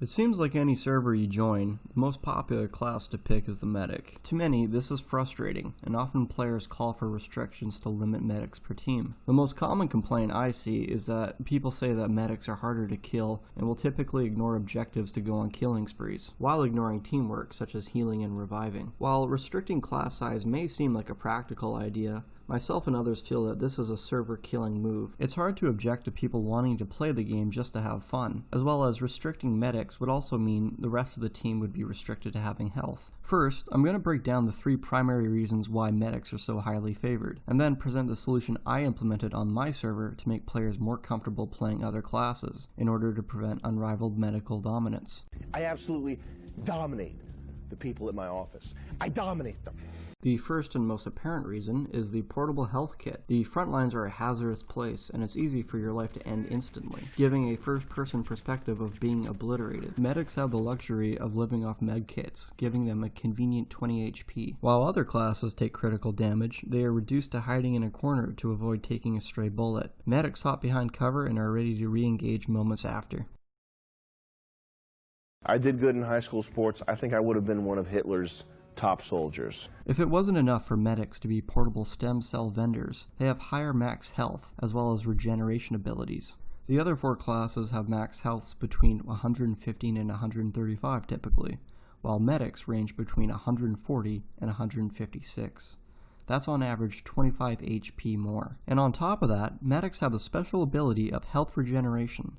It seems like any server you join, the most popular class to pick is the medic. To many, this is frustrating, and often players call for restrictions to limit medics per team. The most common complaint I see is that people say that medics are harder to kill and will typically ignore objectives to go on killing sprees, while ignoring teamwork such as healing and reviving. While restricting class size may seem like a practical idea, myself and others feel that this is a server-killing move. It's hard to object to people wanting to play the game just to have fun, as well as restricting medics would also mean the rest of the team would be restricted to having health. First, I'm going to break down the 3 primary reasons why medics are so highly favored, and then present the solution I implemented on my server to make players more comfortable playing other classes, in order to prevent unrivaled medical dominance. I absolutely dominate the people at my office. I dominate them. The first and most apparent reason is the portable health kit. The front lines are a hazardous place, and it's easy for your life to end instantly, giving a first-person perspective of being obliterated. Medics have the luxury of living off med kits, giving them a convenient 20 HP. While other classes take critical damage, they are reduced to hiding in a corner to avoid taking a stray bullet. Medics hop behind cover and are ready to re-engage moments after. I did good in high school sports. I think I would have been one of Hitler's top soldiers. If it wasn't enough for medics to be portable stem cell vendors, they have higher max health as well as regeneration abilities. The other 4 classes have max healths between 115 and 135 typically, while medics range between 140 and 156. That's on average 25 HP more. And on top of that, medics have the special ability of health regeneration.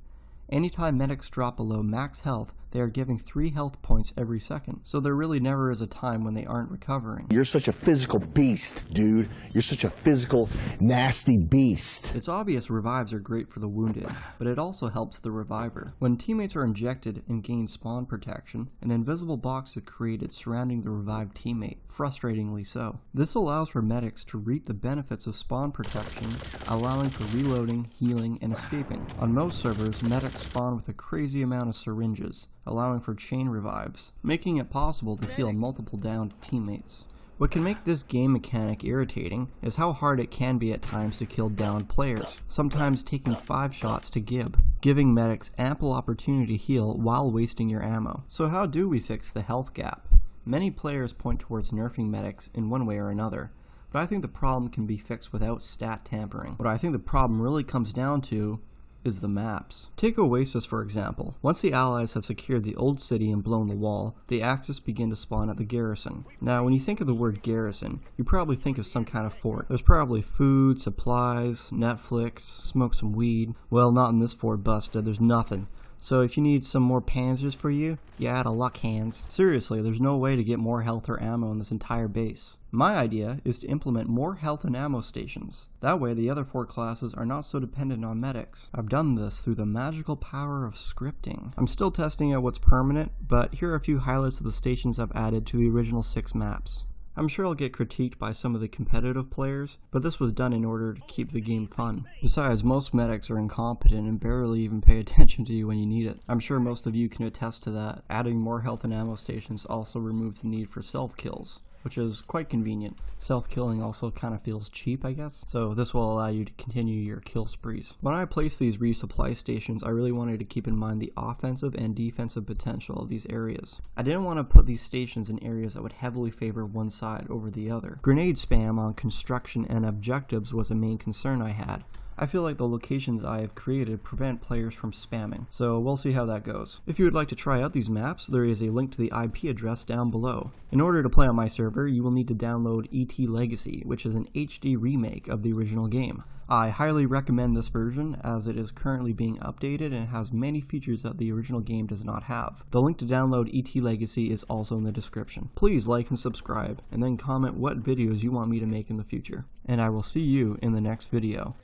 Anytime medics drop below max health, they are giving 3 health points every second, so there really never is a time when they aren't recovering. You're such a physical beast, dude. You're such a physical, nasty beast. It's obvious revives are great for the wounded, but it also helps the reviver. When teammates are injected and gain spawn protection, an invisible box is created surrounding the revived teammate, frustratingly so. This allows for medics to reap the benefits of spawn protection, allowing for reloading, healing, and escaping. On most servers, medics spawn with a crazy amount of syringes, allowing for chain revives, making it possible to heal multiple downed teammates. What can make this game mechanic irritating is how hard it can be at times to kill downed players, sometimes taking 5 shots to giving medics ample opportunity to heal while wasting your ammo. So how do we fix the health gap? Many players point towards nerfing medics in one way or another, but I think the problem can be fixed without stat tampering. What I think the problem really comes down to is the maps. Take Oasis for example. Once the allies have secured the old city and blown the wall, the Axis begin to spawn at the garrison. Now when you think of the word garrison, you probably think of some kind of fort. There's probably food, supplies, Netflix, smoke some weed. Well, not in this fort, busted, there's nothing. So if you need some more panzers for you add a luck hands. Seriously, there's no way to get more health or ammo in this entire base. My idea is to implement more health and ammo stations. That way the other 4 classes are not so dependent on medics. I've done this through the magical power of scripting. I'm still testing out what's permanent, but here are a few highlights of the stations I've added to the original 6 maps. I'm sure I'll get critiqued by some of the competitive players, but this was done in order to keep the game fun. Besides, most medics are incompetent and barely even pay attention to you when you need it. I'm sure most of you can attest to that. Adding more health and ammo stations also removes the need for self-kills, which is quite convenient. Self-killing also kind of feels cheap, I guess, so this will allow you to continue your kill sprees. When I placed these resupply stations, I really wanted to keep in mind the offensive and defensive potential of these areas. I didn't want to put these stations in areas that would heavily favor one side over the other. Grenade spam on construction and objectives was a main concern I had. I feel like the locations I have created prevent players from spamming, so we'll see how that goes. If you would like to try out these maps, there is a link to the IP address down below. In order to play on my server, you will need to download ET Legacy, which is an HD remake of the original game. I highly recommend this version as it is currently being updated and has many features that the original game does not have. The link to download ET Legacy is also in the description. Please like and subscribe, and then comment what videos you want me to make in the future. And I will see you in the next video.